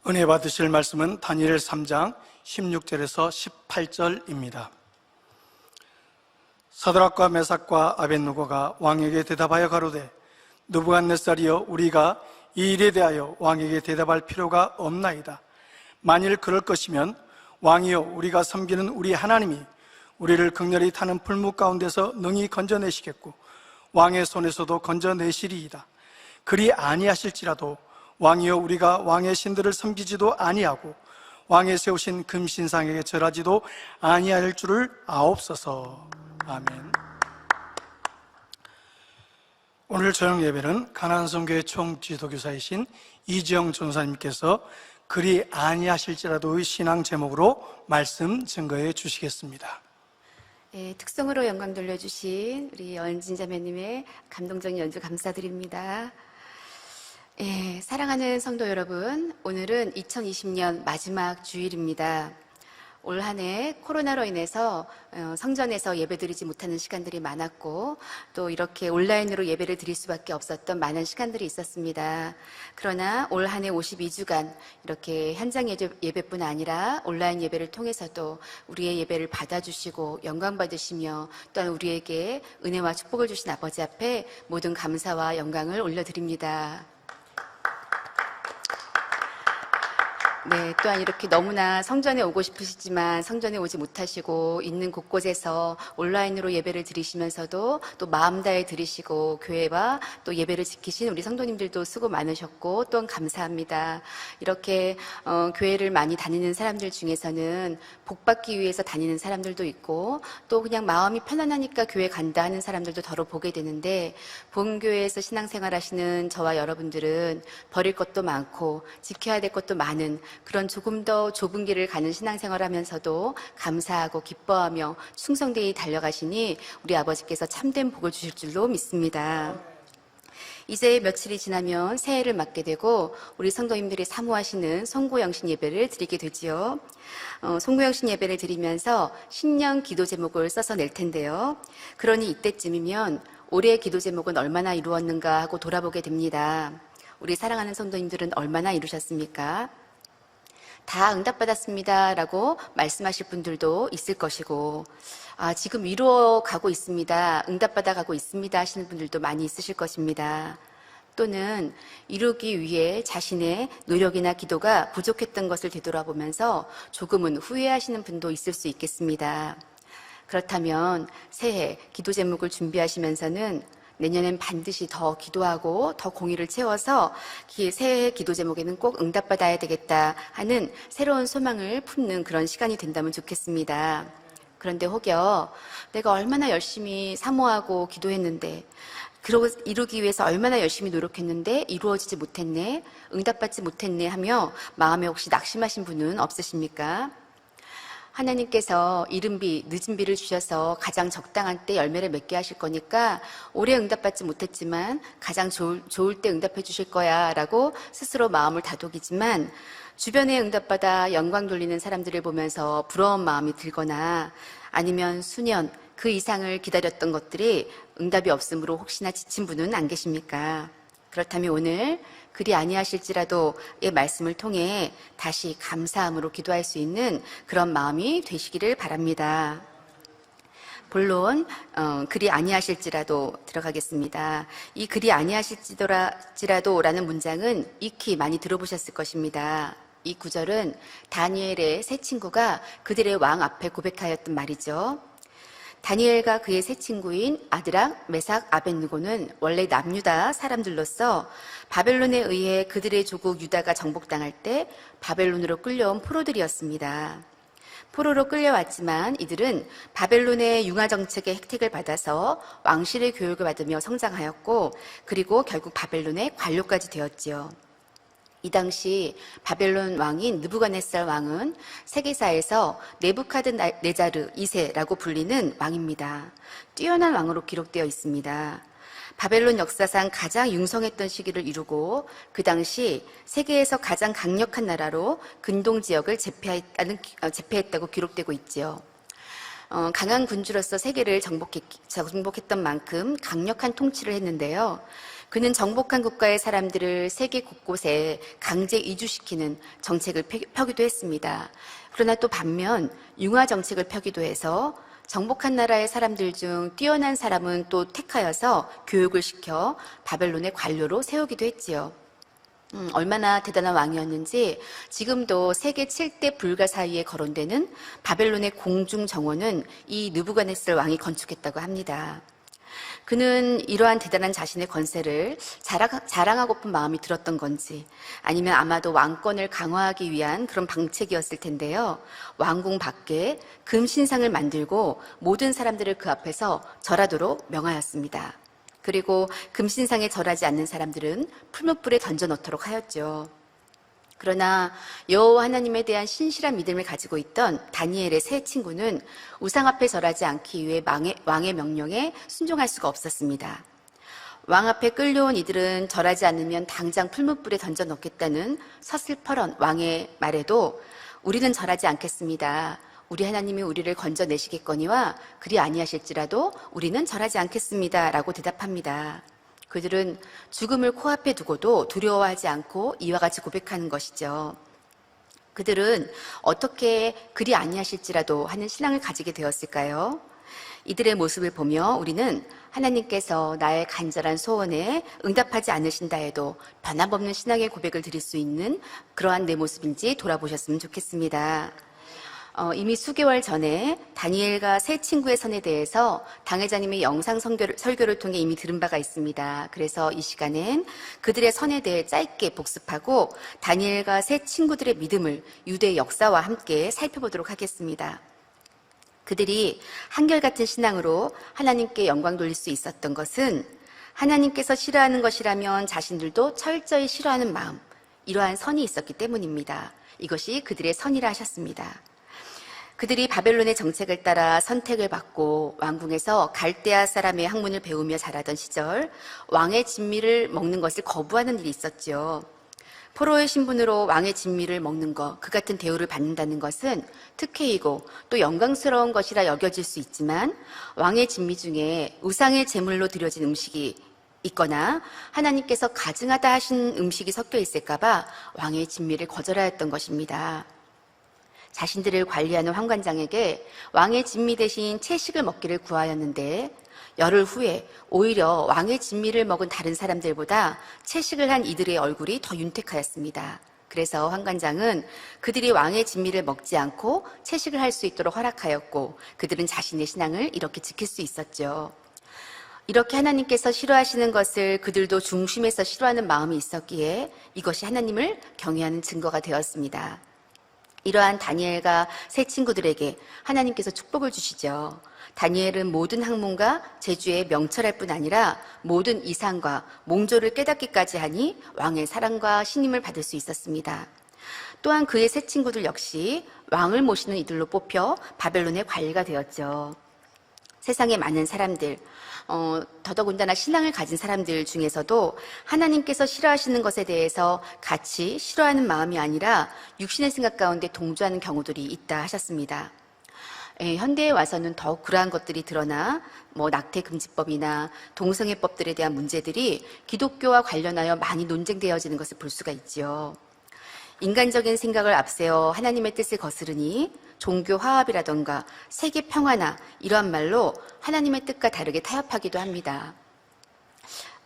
은혜 받으실 말씀은 다니엘 3장 16절에서 18절입니다. 사드락과 메삭과 아벳느고가 왕에게 대답하여 가로되, 느부갓네살이여, 우리가 이 일에 대하여 왕에게 대답할 필요가 없나이다. 만일 그럴 것이면 왕이여, 우리가 섬기는 우리 하나님이 우리를 극렬히 타는 불목 가운데서 능히 건져내시겠고 왕의 손에서도 건져내시리이다. 그리 아니하실지라도 왕이여, 우리가 왕의 신들을 섬기지도 아니하고 왕의 세우신 금신상에게 절하지도 아니할 줄을 아옵소서. 아멘. 오늘 저녁 예배는 가나안성교회 총지도교사이신 이지영 전사님께서 그리 아니하실지라도의 신앙 제목으로 말씀 증거해 주시겠습니다. 특성으로 영광 돌려주신 우리 연진 자매님의 감동적인 연주 감사드립니다. 사랑하는 성도 여러분, 오늘은 2020년 마지막 주일입니다. 올 한 해 코로나로 인해서 성전에서 예배드리지 못하는 시간들이 많았고, 또 이렇게 온라인으로 예배를 드릴 수밖에 없었던 많은 시간들이 있었습니다. 그러나 올 한 해 52주간 이렇게 현장 예배뿐 아니라 온라인 예배를 통해서도 우리의 예배를 받아주시고 영광 받으시며 또한 우리에게 은혜와 축복을 주신 아버지 앞에 모든 감사와 영광을 올려드립니다. 또한 이렇게 너무나 성전에 오고 싶으시지만 성전에 오지 못하시고 있는 곳곳에서 온라인으로 예배를 드리시면서도 또 마음 다해 드리시고 교회와 또 예배를 지키신 우리 성도님들도 수고 많으셨고 또한 감사합니다. 이렇게 교회를 많이 다니는 사람들 중에서는 복받기 위해서 다니는 사람들도 있고 또 그냥 마음이 편안하니까 교회 간다 하는 사람들도 더러 보게 되는데, 본교회에서 신앙생활 하시는 저와 여러분들은 버릴 것도 많고 지켜야 될 것도 많은 그런 조금 더 좁은 길을 가는 신앙생활 하면서도 감사하고 기뻐하며 충성되이 달려가시니 우리 아버지께서 참된 복을 주실 줄로 믿습니다. 이제 며칠이 지나면 새해를 맞게 되고 우리 성도님들이 사모하시는 송구영신 예배를 드리게 되지요. 송구영신 예배를 드리면서 신년 기도 제목을 써서 낼 텐데요. 그러니 이때쯤이면 올해의 기도 제목은 얼마나 이루었는가 하고 돌아보게 됩니다. 우리 사랑하는 성도님들은 얼마나 이루셨습니까? 다 응답받았습니다 라고 말씀하실 분들도 있을 것이고, 지금 이루어가고 있습니다, 응답받아가고 있습니다 하시는 분들도 많이 있으실 것입니다. 또는 이루기 위해 자신의 노력이나 기도가 부족했던 것을 되돌아보면서 조금은 후회하시는 분도 있을 수 있겠습니다. 그렇다면 새해 기도 제목을 준비하시면서는 내년엔 반드시 더 기도하고 더 공의를 채워서 새해 기도 제목에는 꼭 응답받아야 되겠다 하는 새로운 소망을 품는 그런 시간이 된다면 좋겠습니다. 그런데 혹여 내가 얼마나 열심히 사모하고 기도했는데, 그러고 이루기 위해서 얼마나 열심히 노력했는데 이루어지지 못했네, 응답받지 못했네 하며 마음에 혹시 낙심하신 분은 없으십니까? 하나님께서 이른 비, 늦은 비를 주셔서 가장 적당한 때 열매를 맺게 하실 거니까 올해 응답받지 못했지만 가장 좋을 때 응답해 주실 거야 라고 스스로 마음을 다독이지만, 주변에 응답받아 영광 돌리는 사람들을 보면서 부러운 마음이 들거나 아니면 수년 그 이상을 기다렸던 것들이 응답이 없으므로 혹시나 지친 분은 안 계십니까? 그렇다면 오늘 그리 아니하실지라도의 말씀을 통해 다시 감사함으로 기도할 수 있는 그런 마음이 되시기를 바랍니다. 본론 그리 아니하실지라도 들어가겠습니다. 이 그리 아니하실지라도라는 문장은 익히 많이 들어보셨을 것입니다. 이 구절은 다니엘의 세 친구가 그들의 왕 앞에 고백하였던 말이죠. 다니엘과 그의 세 친구인 아드락, 메삭, 아벳느고는 원래 남유다 사람들로서 바벨론에 의해 그들의 조국 유다가 정복당할 때 바벨론으로 끌려온 포로들이었습니다. 포로로 끌려왔지만 이들은 바벨론의 융화 정책의 혜택을 받아서 왕실의 교육을 받으며 성장하였고, 그리고 결국 바벨론의 관료까지 되었지요. 이 당시 바벨론 왕인 느부갓네살 왕은 세계사에서 네부카드네자르 2세라고 불리는 왕입니다. 뛰어난 왕으로 기록되어 있습니다. 바벨론 역사상 가장 융성했던 시기를 이루고 그 당시 세계에서 가장 강력한 나라로 근동 지역을 제패했다고 기록되고 있지요. 강한 군주로서 세계를 정복했던 만큼 강력한 통치를 했는데요. 그는 정복한 국가의 사람들을 세계 곳곳에 강제 이주시키는 정책을 펴기도 했습니다. 그러나 또 반면 융화 정책을 펴기도 해서 정복한 나라의 사람들 중 뛰어난 사람은 또 택하여서 교육을 시켜 바벨론의 관료로 세우기도 했지요. 얼마나 대단한 왕이었는지 지금도 세계 7대 불가 사이에 거론되는 바벨론의 공중 정원은 이 느부갓네살 왕이 건축했다고 합니다. 그는 이러한 대단한 자신의 권세를 자랑하고픈 마음이 들었던 건지 아니면 아마도 왕권을 강화하기 위한 그런 방책이었을 텐데요. 왕궁 밖에 금신상을 만들고 모든 사람들을 그 앞에서 절하도록 명하였습니다. 그리고 금신상에 절하지 않는 사람들은 풀무불에 던져 넣도록 하였죠. 그러나 여호와 하나님에 대한 신실한 믿음을 가지고 있던 다니엘의 세 친구는 우상 앞에 절하지 않기 위해 왕의 명령에 순종할 수가 없었습니다. 왕 앞에 끌려온 이들은 절하지 않으면 당장 풀무불에 던져 넣겠다는 서슬퍼런 왕의 말에도 우리는 절하지 않겠습니다. 우리 하나님이 우리를 건져내시겠거니와 그리 아니하실지라도 우리는 절하지 않겠습니다. 라고 대답합니다. 그들은 죽음을 코앞에 두고도 두려워하지 않고 이와 같이 고백하는 것이죠. 그들은 어떻게 그리 아니하실지라도 하는 신앙을 가지게 되었을까요? 이들의 모습을 보며 우리는 하나님께서 나의 간절한 소원에 응답하지 않으신다 해도 변함없는 신앙의 고백을 드릴 수 있는 그러한 내 모습인지 돌아보셨으면 좋겠습니다. 이미 수개월 전에 다니엘과 세 친구의 선에 대해서 당회자님의 영상 설교를 통해 이미 들은 바가 있습니다. 그래서 이 시간엔 그들의 선에 대해 짧게 복습하고 다니엘과 세 친구들의 믿음을 유대의 역사와 함께 살펴보도록 하겠습니다. 그들이 한결같은 신앙으로 하나님께 영광 돌릴 수 있었던 것은 하나님께서 싫어하는 것이라면 자신들도 철저히 싫어하는 마음, 이러한 선이 있었기 때문입니다. 이것이 그들의 선이라 하셨습니다. 그들이 바벨론의 정책을 따라 선택을 받고 왕궁에서 갈대아 사람의 학문을 배우며 자라던 시절 왕의 진미를 먹는 것을 거부하는 일이 있었죠. 포로의 신분으로 왕의 진미를 먹는 것, 그 같은 대우를 받는다는 것은 특혜이고 또 영광스러운 것이라 여겨질 수 있지만 왕의 진미 중에 우상의 제물로 드려진 음식이 있거나 하나님께서 가증하다 하신 음식이 섞여 있을까 봐 왕의 진미를 거절하였던 것입니다. 자신들을 관리하는 환관장에게 왕의 진미 대신 채식을 먹기를 구하였는데 열흘 후에 오히려 왕의 진미를 먹은 다른 사람들보다 채식을 한 이들의 얼굴이 더 윤택하였습니다. 그래서 환관장은 그들이 왕의 진미를 먹지 않고 채식을 할 수 있도록 허락하였고 그들은 자신의 신앙을 이렇게 지킬 수 있었죠. 이렇게 하나님께서 싫어하시는 것을 그들도 중심에서 싫어하는 마음이 있었기에 이것이 하나님을 경외하는 증거가 되었습니다. 이러한 다니엘과 세 친구들에게 하나님께서 축복을 주시죠. 다니엘은 모든 학문과 재주에 명철할 뿐 아니라 모든 이상과 몽조를 깨닫기까지 하니 왕의 사랑과 신임을 받을 수 있었습니다. 또한 그의 세 친구들 역시 왕을 모시는 이들로 뽑혀 바벨론의 관리가 되었죠. 세상의 많은 사람들, 더더군다나 신앙을 가진 사람들 중에서도 하나님께서 싫어하시는 것에 대해서 같이 싫어하는 마음이 아니라 육신의 생각 가운데 동조하는 경우들이 있다 하셨습니다. 현대에 와서는 더욱 그러한 것들이 드러나 낙태금지법이나 동성애법들에 대한 문제들이 기독교와 관련하여 많이 논쟁되어지는 것을 볼 수가 있지요. 인간적인 생각을 앞세워 하나님의 뜻을 거스르니 종교 화합이라던가 세계 평화나 이러한 말로 하나님의 뜻과 다르게 타협하기도 합니다.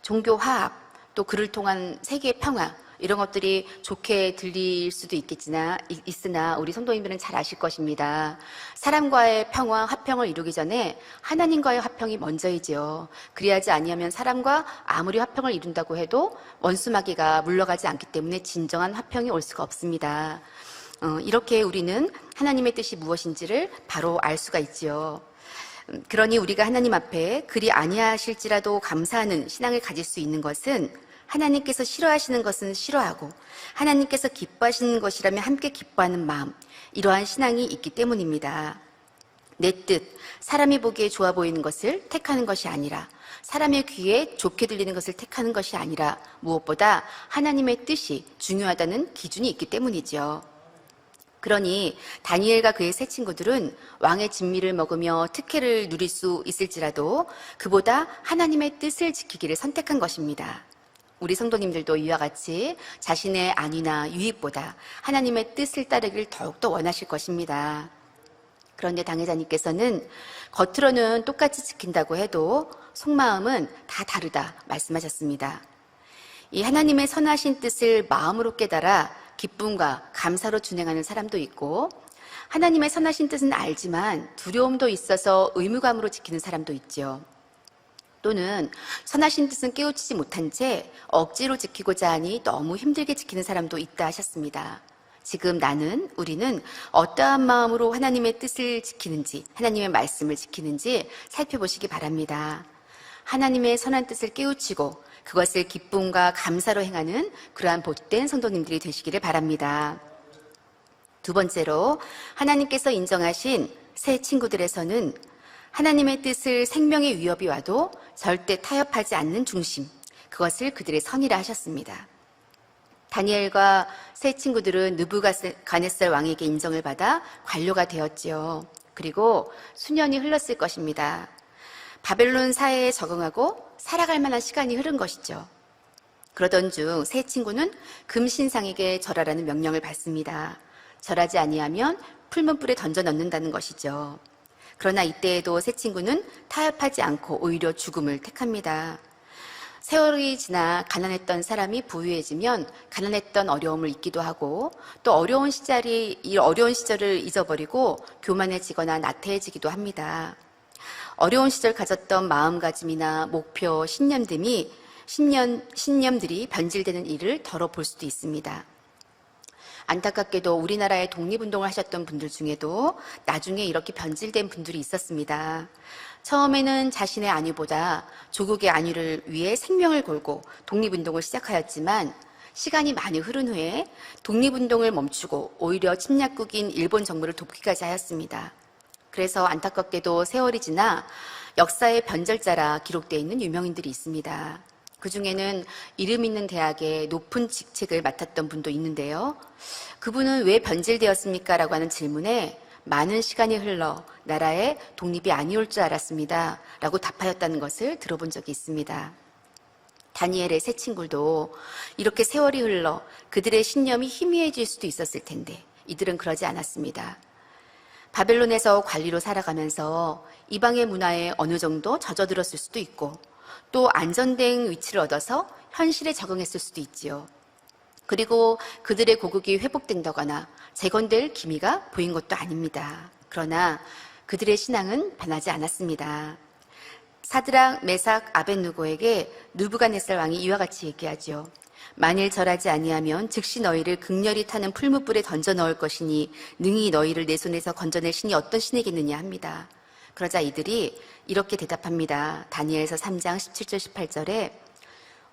종교 화합, 또 그를 통한 세계 평화 이런 것들이 좋게 들릴 수도 있으나 우리 성도님들은 잘 아실 것입니다. 사람과의 평화, 화평을 이루기 전에 하나님과의 화평이 먼저이지요. 그리하지 아니하면 사람과 아무리 화평을 이룬다고 해도 원수마귀가 물러가지 않기 때문에 진정한 화평이 올 수가 없습니다. 이렇게 우리는 하나님의 뜻이 무엇인지를 바로 알 수가 있지요. 그러니 우리가 하나님 앞에 그리 아니하실지라도 감사하는 신앙을 가질 수 있는 것은 하나님께서 싫어하시는 것은 싫어하고 하나님께서 기뻐하시는 것이라면 함께 기뻐하는 마음, 이러한 신앙이 있기 때문입니다. 내 뜻, 사람이 보기에 좋아 보이는 것을 택하는 것이 아니라 사람의 귀에 좋게 들리는 것을 택하는 것이 아니라 무엇보다 하나님의 뜻이 중요하다는 기준이 있기 때문이죠. 그러니 다니엘과 그의 세 친구들은 왕의 진미를 먹으며 특혜를 누릴 수 있을지라도 그보다 하나님의 뜻을 지키기를 선택한 것입니다. 우리 성도님들도 이와 같이 자신의 안위나 유익보다 하나님의 뜻을 따르기를 더욱더 원하실 것입니다. 그런데 당회자님께서는 겉으로는 똑같이 지킨다고 해도 속마음은 다 다르다 말씀하셨습니다. 이 하나님의 선하신 뜻을 마음으로 깨달아 기쁨과 감사로 준행하는 사람도 있고, 하나님의 선하신 뜻은 알지만 두려움도 있어서 의무감으로 지키는 사람도 있죠. 또는 선하신 뜻은 깨우치지 못한 채 억지로 지키고자 하니 너무 힘들게 지키는 사람도 있다 하셨습니다. 지금 우리는 어떠한 마음으로 하나님의 뜻을 지키는지, 하나님의 말씀을 지키는지 살펴보시기 바랍니다. 하나님의 선한 뜻을 깨우치고 그것을 기쁨과 감사로 행하는 그러한 복된 성도님들이 되시기를 바랍니다. 두 번째로, 하나님께서 인정하신 새 친구들에서는 하나님의 뜻을 생명의 위협이 와도 절대 타협하지 않는 중심, 그것을 그들의 선이라 하셨습니다. 다니엘과 새 친구들은 느부갓네살 왕에게 인정을 받아 관료가 되었지요. 그리고 수년이 흘렀을 것입니다. 바벨론 사회에 적응하고 살아갈 만한 시간이 흐른 것이죠. 그러던 중 새 친구는 금신상에게 절하라는 명령을 받습니다. 절하지 아니하면 풀문불에 던져 넣는다는 것이죠. 그러나 이때에도 새 친구는 타협하지 않고 오히려 죽음을 택합니다. 세월이 지나 가난했던 사람이 부유해지면 가난했던 어려움을 잊기도 하고, 또 어려운 시절을 잊어버리고 교만해지거나 나태해지기도 합니다. 어려운 시절 가졌던 마음가짐이나 목표, 신념들이 변질되는 일을 덜어 볼 수도 있습니다. 안타깝게도 우리나라의 독립운동을 하셨던 분들 중에도 나중에 이렇게 변질된 분들이 있었습니다. 처음에는 자신의 안위보다 조국의 안위를 위해 생명을 걸고 독립운동을 시작하였지만, 시간이 많이 흐른 후에 독립운동을 멈추고 오히려 침략국인 일본 정부를 돕기까지 하였습니다. 그래서 안타깝게도 세월이 지나 역사의 변절자라 기록되어 있는 유명인들이 있습니다. 그 중에는 이름 있는 대학의 높은 직책을 맡았던 분도 있는데요. 그분은 왜 변질되었습니까? 라고 하는 질문에 많은 시간이 흘러 나라의 독립이 아니올 줄 알았습니다. 라고 답하였다는 것을 들어본 적이 있습니다. 다니엘의 새 친구도 이렇게 세월이 흘러 그들의 신념이 희미해질 수도 있었을 텐데 이들은 그러지 않았습니다. 바벨론에서 관리로 살아가면서 이방의 문화에 어느 정도 젖어들었을 수도 있고, 또 안전된 위치를 얻어서 현실에 적응했을 수도 있지요. 그리고 그들의 고국이 회복된다거나 재건될 기미가 보인 것도 아닙니다. 그러나 그들의 신앙은 변하지 않았습니다. 사드락, 메삭, 아벳느고에게 느부갓네살 왕이 이와 같이 얘기하죠. 만일 절하지 아니하면 즉시 너희를 극렬히 타는 풀무불에 던져 넣을 것이니 능히 너희를 내 손에서 건져낼 신이 어떤 신이겠느냐 합니다. 그러자 이들이 이렇게 대답합니다. 다니엘서 3장 17절 18절에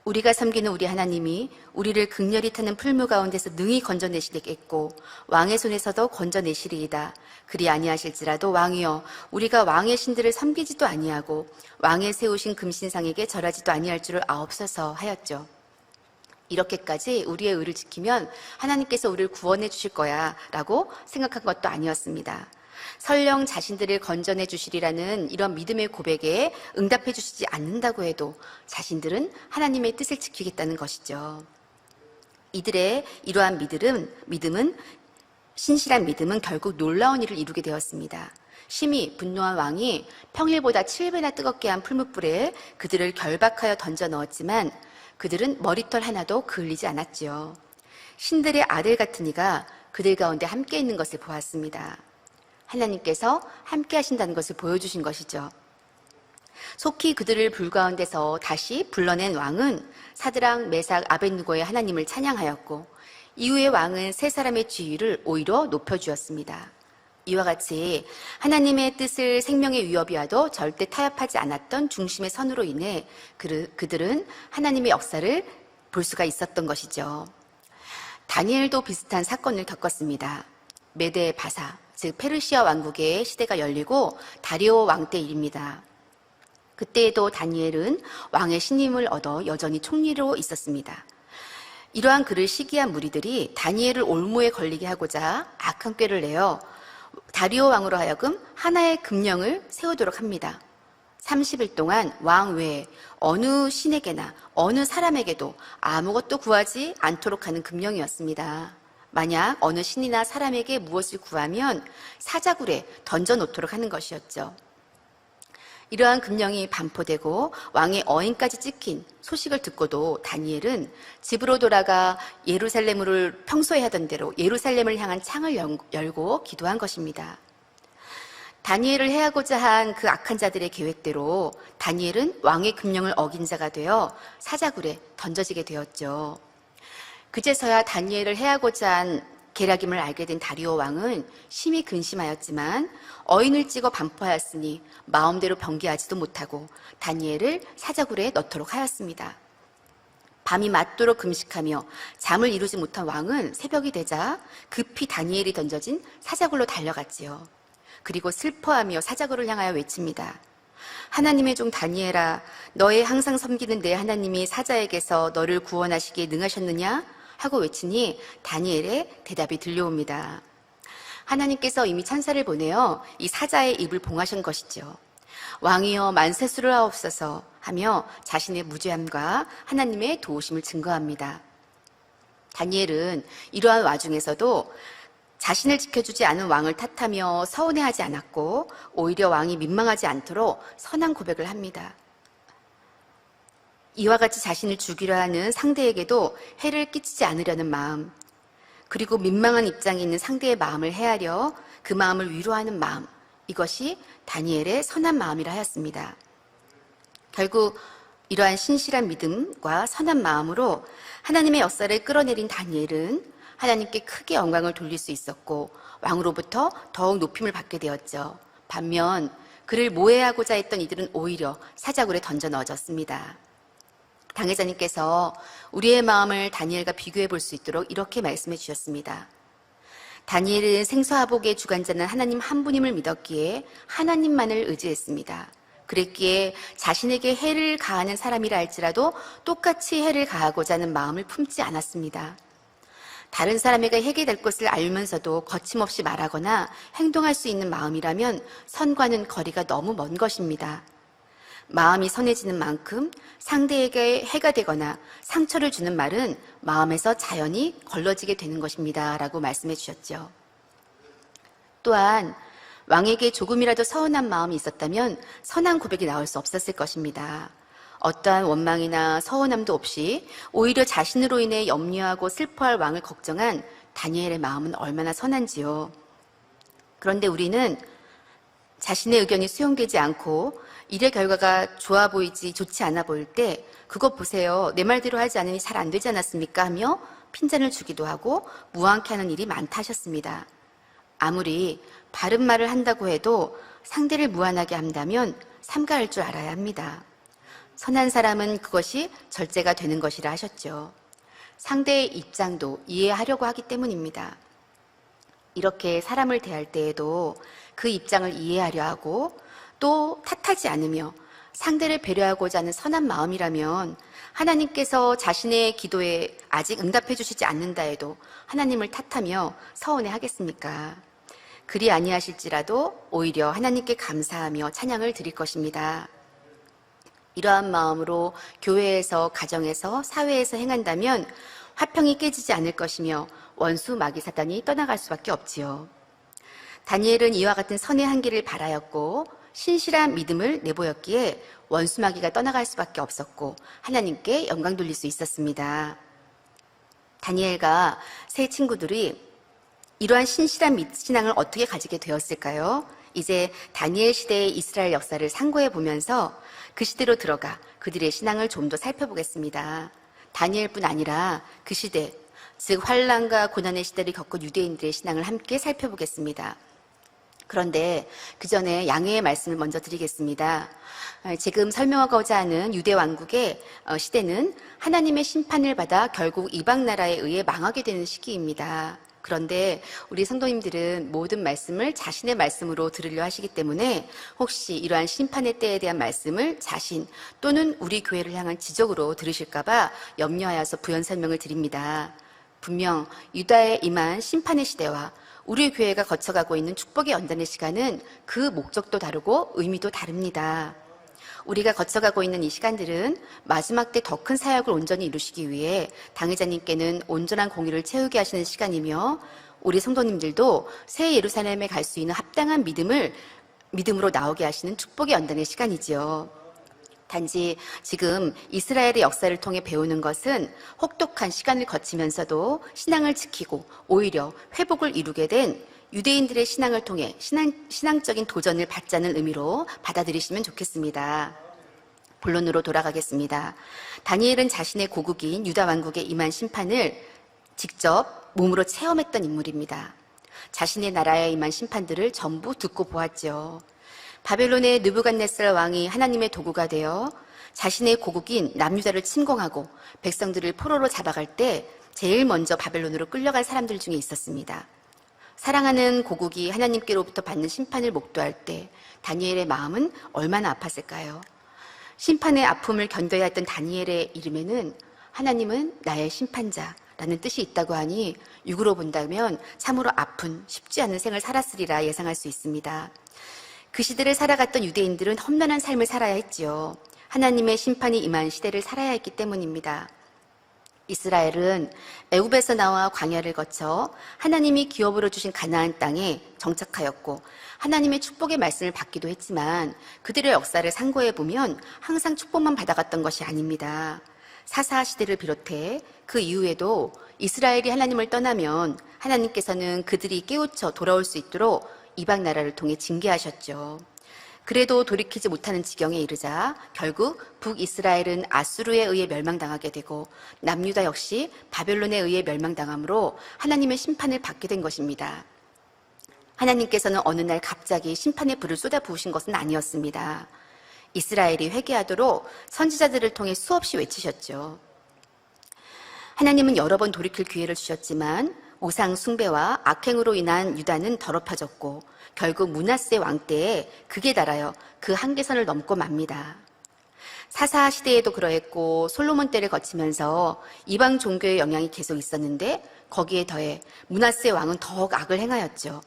우리가 섬기는 우리 하나님이 우리를 극렬히 타는 풀무 가운데서 능히 건져내시겠고 왕의 손에서도 건져내시리이다. 그리 아니하실지라도 왕이여 우리가 왕의 신들을 섬기지도 아니하고 왕의 세우신 금신상에게 절하지도 아니할 줄을 아옵소서 하였죠. 이렇게까지 우리의 의를 지키면 하나님께서 우리를 구원해 주실 거야 라고 생각한 것도 아니었습니다. 설령 자신들을 건져내 주시리라는 이런 믿음의 고백에 응답해 주시지 않는다고 해도 자신들은 하나님의 뜻을 지키겠다는 것이죠. 이들의 이러한 신실한 믿음은 결국 놀라운 일을 이루게 되었습니다. 심히 분노한 왕이 평일보다 7배나 뜨겁게 한 풀무불에 그들을 결박하여 던져 넣었지만 그들은 머리털 하나도 그을리지 않았지요. 신들의 아들 같은 이가 그들 가운데 함께 있는 것을 보았습니다. 하나님께서 함께 하신다는 것을 보여주신 것이죠. 속히 그들을 불 가운데서 다시 불러낸 왕은 사드락, 메삭, 아벳느고의 하나님을 찬양하였고 이후에 왕은 세 사람의 지위를 오히려 높여주었습니다. 이와 같이 하나님의 뜻을 생명의 위협이 와도 절대 타협하지 않았던 중심의 선으로 인해 그들은 하나님의 역사를 볼 수가 있었던 것이죠. 다니엘도 비슷한 사건을 겪었습니다. 메데 바사, 즉 페르시아 왕국의 시대가 열리고 다리오 왕 때 일입니다. 그때에도 다니엘은 왕의 신임을 얻어 여전히 총리로 있었습니다. 이러한 그를 시기한 무리들이 다니엘을 올무에 걸리게 하고자 악한 꾀를 내어 다리오 왕으로 하여금 하나의 금령을 세우도록 합니다. 30일 동안 왕 외에 어느 신에게나 어느 사람에게도 아무것도 구하지 않도록 하는 금령이었습니다. 만약 어느 신이나 사람에게 무엇을 구하면 사자굴에 던져놓도록 하는 것이었죠. 이러한 금령이 반포되고 왕의 어인까지 찍힌 소식을 듣고도 다니엘은 집으로 돌아가 예루살렘을 평소에 하던 대로 예루살렘을 향한 창을 열고 기도한 것입니다. 다니엘을 해하고자 한 그 악한 자들의 계획대로 다니엘은 왕의 금령을 어긴 자가 되어 사자굴에 던져지게 되었죠. 그제서야 다니엘을 해하고자 한 계략임을 알게 된 다리오 왕은 심히 근심하였지만 어인을 찍어 반포하였으니 마음대로 변개하지도 못하고 다니엘을 사자굴에 넣도록 하였습니다. 밤이 맞도록 금식하며 잠을 이루지 못한 왕은 새벽이 되자 급히 다니엘이 던져진 사자굴로 달려갔지요. 그리고 슬퍼하며 사자굴을 향하여 외칩니다. 하나님의 종 다니엘아, 너의 항상 섬기는 내 하나님이 사자에게서 너를 구원하시기에 능하셨느냐? 하고 외치니 다니엘의 대답이 들려옵니다. 하나님께서 이미 천사를 보내어 이 사자의 입을 봉하신 것이죠. 왕이여 만세수를 하옵소서 하며 자신의 무죄함과 하나님의 도우심을 증거합니다. 다니엘은 이러한 와중에서도 자신을 지켜주지 않은 왕을 탓하며 서운해하지 않았고 오히려 왕이 민망하지 않도록 선한 고백을 합니다. 이와 같이 자신을 죽이려 하는 상대에게도 해를 끼치지 않으려는 마음, 그리고 민망한 입장에 있는 상대의 마음을 헤아려 그 마음을 위로하는 마음, 이것이 다니엘의 선한 마음이라 하였습니다. 결국 이러한 신실한 믿음과 선한 마음으로 하나님의 역사를 끌어내린 다니엘은 하나님께 크게 영광을 돌릴 수 있었고 왕으로부터 더욱 높임을 받게 되었죠. 반면 그를 모해하고자 했던 이들은 오히려 사자굴에 던져 넣어졌습니다. 당회자님께서 우리의 마음을 다니엘과 비교해 볼 수 있도록 이렇게 말씀해 주셨습니다. 다니엘은 생수화복의 주관자는 하나님 한 분임을 믿었기에 하나님만을 의지했습니다. 그랬기에 자신에게 해를 가하는 사람이라 할지라도 똑같이 해를 가하고자 하는 마음을 품지 않았습니다. 다른 사람에게 해게 될 것을 알면서도 거침없이 말하거나 행동할 수 있는 마음이라면 선과는 거리가 너무 먼 것입니다. 마음이 선해지는 만큼 상대에게 해가 되거나 상처를 주는 말은 마음에서 자연히 걸러지게 되는 것입니다. 라고 말씀해 주셨죠. 또한 왕에게 조금이라도 서운한 마음이 있었다면 선한 고백이 나올 수 없었을 것입니다. 어떠한 원망이나 서운함도 없이 오히려 자신으로 인해 염려하고 슬퍼할 왕을 걱정한 다니엘의 마음은 얼마나 선한지요. 그런데 우리는 자신의 의견이 수용되지 않고 일의 결과가 좋아 보이지 좋지 않아 보일 때 그것 보세요. 내 말대로 하지 않으니 잘 안 되지 않았습니까? 하며 핀잔을 주기도 하고 무안케 하는 일이 많다 하셨습니다. 아무리 바른 말을 한다고 해도 상대를 무안하게 한다면 삼가할 줄 알아야 합니다. 선한 사람은 그것이 절제가 되는 것이라 하셨죠. 상대의 입장도 이해하려고 하기 때문입니다. 이렇게 사람을 대할 때에도 그 입장을 이해하려 하고 또 탓하지 않으며 상대를 배려하고자 하는 선한 마음이라면 하나님께서 자신의 기도에 아직 응답해 주시지 않는다 해도 하나님을 탓하며 서운해 하겠습니까? 그리 아니하실지라도 오히려 하나님께 감사하며 찬양을 드릴 것입니다. 이러한 마음으로 교회에서, 가정에서, 사회에서 행한다면 화평이 깨지지 않을 것이며 원수 마귀 사단이 떠나갈 수밖에 없지요. 다니엘은 이와 같은 선의 한계를 바라였고 신실한 믿음을 내보였기에 원수 마귀가 떠나갈 수밖에 없었고 하나님께 영광 돌릴 수 있었습니다. 다니엘과 세 친구들이 이러한 신실한 신앙을 어떻게 가지게 되었을까요? 이제 다니엘 시대의 이스라엘 역사를 상고해 보면서 그 시대로 들어가 그들의 신앙을 좀 더 살펴보겠습니다. 다니엘뿐 아니라 그 시대, 즉 환난과 고난의 시대를 겪은 유대인들의 신앙을 함께 살펴보겠습니다. 그런데 그 전에 양해의 말씀을 먼저 드리겠습니다. 지금 설명하고자 하는 유대 왕국의 시대는 하나님의 심판을 받아 결국 이방 나라에 의해 망하게 되는 시기입니다. 그런데 우리 성도님들은 모든 말씀을 자신의 말씀으로 들으려 하시기 때문에 혹시 이러한 심판의 때에 대한 말씀을 자신 또는 우리 교회를 향한 지적으로 들으실까봐 염려하여서 부연 설명을 드립니다. 분명 유다에 임한 심판의 시대와 우리 교회가 거쳐가고 있는 축복의 연단의 시간은 그 목적도 다르고 의미도 다릅니다. 우리가 거쳐가고 있는 이 시간들은 마지막 때 더 큰 사역을 온전히 이루시기 위해 당회자님께는 온전한 공의를 채우게 하시는 시간이며 우리 성도님들도 새 예루살렘에 갈 수 있는 합당한 믿음으로 나오게 하시는 축복의 연단의 시간이지요. 단지 지금 이스라엘의 역사를 통해 배우는 것은 혹독한 시간을 거치면서도 신앙을 지키고 오히려 회복을 이루게 된 유대인들의 신앙을 통해 신앙적인 도전을 받자는 의미로 받아들이시면 좋겠습니다. 본론으로 돌아가겠습니다. 다니엘은 자신의 고국인 유다 왕국에 임한 심판을 직접 몸으로 체험했던 인물입니다. 자신의 나라에 임한 심판들을 전부 듣고 보았죠. 바벨론의 느부갓네살 왕이 하나님의 도구가 되어 자신의 고국인 남유다를 침공하고 백성들을 포로로 잡아갈 때 제일 먼저 바벨론으로 끌려간 사람들 중에 있었습니다. 사랑하는 고국이 하나님께로부터 받는 심판을 목도할 때 다니엘의 마음은 얼마나 아팠을까요? 심판의 아픔을 견뎌야 했던 다니엘의 이름에는 하나님은 나의 심판자라는 뜻이 있다고 하니 육으로 본다면 참으로 아픈 쉽지 않은 생을 살았으리라 예상할 수 있습니다. 그 시대를 살아갔던 유대인들은 험난한 삶을 살아야 했지요. 하나님의 심판이 임한 시대를 살아야 했기 때문입니다. 이스라엘은 애굽에서 나와 광야를 거쳐 하나님이 기업으로 주신 가나안 땅에 정착하였고 하나님의 축복의 말씀을 받기도 했지만 그들의 역사를 상고해 보면 항상 축복만 받아갔던 것이 아닙니다. 사사 시대를 비롯해 그 이후에도 이스라엘이 하나님을 떠나면 하나님께서는 그들이 깨우쳐 돌아올 수 있도록 이방 나라를 통해 징계하셨죠. 그래도 돌이키지 못하는 지경에 이르자 결국 북이스라엘은 아수르에 의해 멸망당하게 되고 남유다 역시 바벨론에 의해 멸망당함으로 하나님의 심판을 받게 된 것입니다. 하나님께서는 어느 날 갑자기 심판의 불을 쏟아부으신 것은 아니었습니다. 이스라엘이 회개하도록 선지자들을 통해 수없이 외치셨죠. 하나님은 여러 번 돌이킬 기회를 주셨지만 우상 숭배와 악행으로 인한 유다는 더럽혀졌고 결국 므낫세 왕 때에 극에 달하여 그 한계선을 넘고 맙니다. 사사 시대에도 그러했고 솔로몬 때를 거치면서 이방 종교의 영향이 계속 있었는데 거기에 더해 므낫세 왕은 더욱 악을 행하였죠.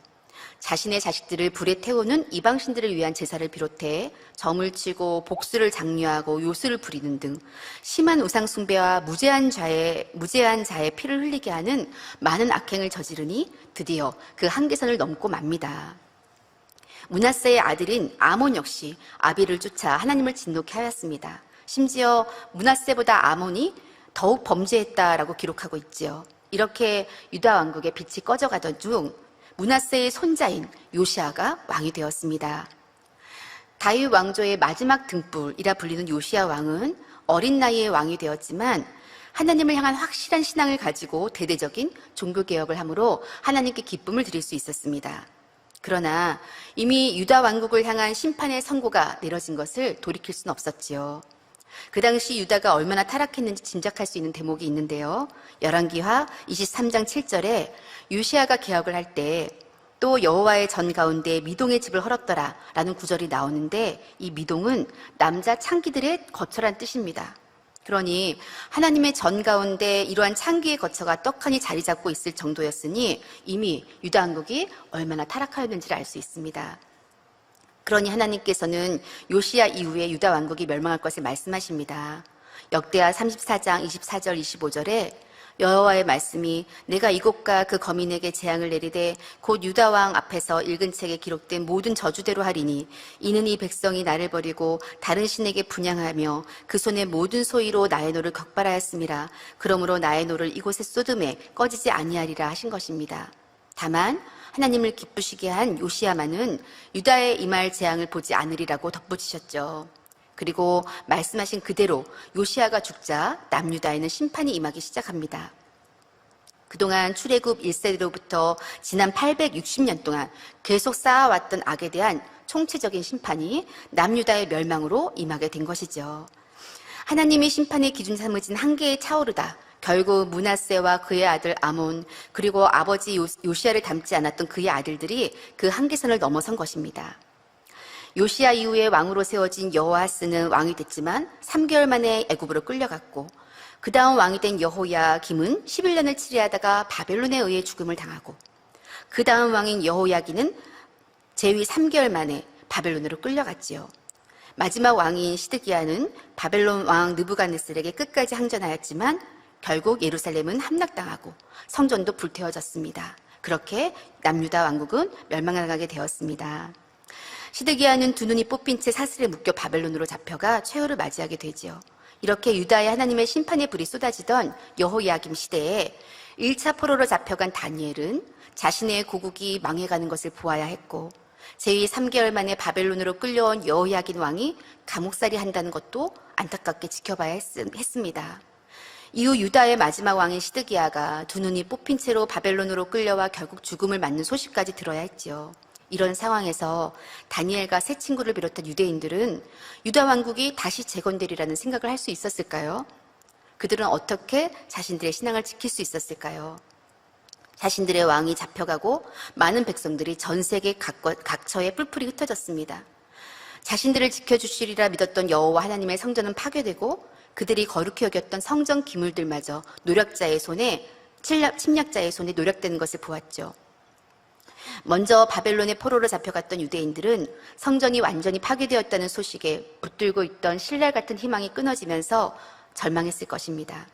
자신의 자식들을 불에 태우는 이방신들을 위한 제사를 비롯해 점을 치고 복수를 장려하고 요술을 부리는 등 심한 우상 숭배와 무죄한 자의 피를 흘리게 하는 많은 악행을 저지르니 드디어 그 한계선을 넘고 맙니다. 므낫세의 아들인 아몬 역시 아비를 쫓아 하나님을 진노케 하였습니다. 심지어 므낫세보다 아몬이 더욱 범죄했다라고 기록하고 있지요. 이렇게 유다 왕국의 빛이 꺼져가던 중 므낫세의 손자인 요시아가 왕이 되었습니다. 다윗 왕조의 마지막 등불이라 불리는 요시아 왕은 어린 나이에 왕이 되었지만 하나님을 향한 확실한 신앙을 가지고 대대적인 종교개혁을 함으로 하나님께 기쁨을 드릴 수 있었습니다. 그러나 이미 유다 왕국을 향한 심판의 선고가 내려진 것을 돌이킬 수는 없었지요. 그 당시 유다가 얼마나 타락했는지 짐작할 수 있는 대목이 있는데요. 열왕기하 23장 7절에 요시아가 개혁을 할 때 또 여호와의 전 가운데 미동의 집을 헐었더라 라는 구절이 나오는데 이 미동은 남자 창기들의 거처란 뜻입니다. 그러니 하나님의 전 가운데 이러한 창기의 거처가 떡하니 자리 잡고 있을 정도였으니 이미 유다 왕국이 얼마나 타락하였는지를 알 수 있습니다. 그러니 하나님께서는 요시야 이후에 유다 왕국이 멸망할 것을 말씀하십니다. 역대하 34장 24절 25절에 여호와의 말씀이 내가 이곳과 그 거민에게 재앙을 내리되 곧 유다 왕 앞에서 읽은 책에 기록된 모든 저주대로 하리니 이는 이 백성이 나를 버리고 다른 신에게 분향하며 그 손의 모든 소위로 나의 노를 격발하였음이라. 그러므로 나의 노를 이곳에 쏟음에 꺼지지 아니하리라 하신 것입니다. 다만 하나님을 기쁘시게 한 요시야만은 유다에 임할 재앙을 보지 않으리라고 덧붙이셨죠. 그리고 말씀하신 그대로 요시야가 죽자 남유다에는 심판이 임하기 시작합니다. 그동안 출애굽 1세대로부터 지난 860년 동안 계속 쌓아왔던 악에 대한 총체적인 심판이 남유다의 멸망으로 임하게 된 것이죠. 하나님이 심판의 기준 삼으신 한계에 차오르다 결국 므낫세와 그의 아들 아몬 그리고 아버지 요시야를 닮지 않았던 그의 아들들이 그 한계선을 넘어선 것입니다. 요시야 이후에 왕으로 세워진 여호아스는 왕이 됐지만 3개월 만에 애굽으로 끌려갔고 그 다음 왕이 된 여호야김은 11년을 치리하다가 바벨론에 의해 죽음을 당하고 그 다음 왕인 여호야기는 재위 3개월 만에 바벨론으로 끌려갔지요. 마지막 왕인 시드기야는 바벨론 왕 느부갓네살에게 끝까지 항전하였지만 결국 예루살렘은 함락당하고 성전도 불태워졌습니다. 그렇게 남유다 왕국은 멸망하게 되었습니다. 시드기야는 두 눈이 뽑힌 채 사슬에 묶여 바벨론으로 잡혀가 최후를 맞이하게 되지요. 이렇게 유다의 하나님의 심판의 불이 쏟아지던 여호야김 시대에 1차 포로로 잡혀간 다니엘은 자신의 고국이 망해가는 것을 보아야 했고 제2 3개월 만에 바벨론으로 끌려온 여호야긴 왕이 감옥살이 한다는 것도 안타깝게 지켜봐야 했습니다. 이후 유다의 마지막 왕인 시드기야가 두 눈이 뽑힌 채로 바벨론으로 끌려와 결국 죽음을 맞는 소식까지 들어야 했지요. 이런 상황에서 다니엘과 세 친구를 비롯한 유대인들은 유다 왕국이 다시 재건되리라는 생각을 할 수 있었을까요? 그들은 어떻게 자신들의 신앙을 지킬 수 있었을까요? 자신들의 왕이 잡혀가고 많은 백성들이 전 세계 각처에 뿔뿔이 흩어졌습니다. 자신들을 지켜주시리라 믿었던 여호와 하나님의 성전은 파괴되고 그들이 거룩히 여겼던 성전 기물들마저 침략자의 손에 노략되는 것을 보았죠. 먼저 바벨론의 포로로 잡혀갔던 유대인들은 성전이 완전히 파괴되었다는 소식에 붙들고 있던 신랄 같은 희망이 끊어지면서 절망했을 것입니다.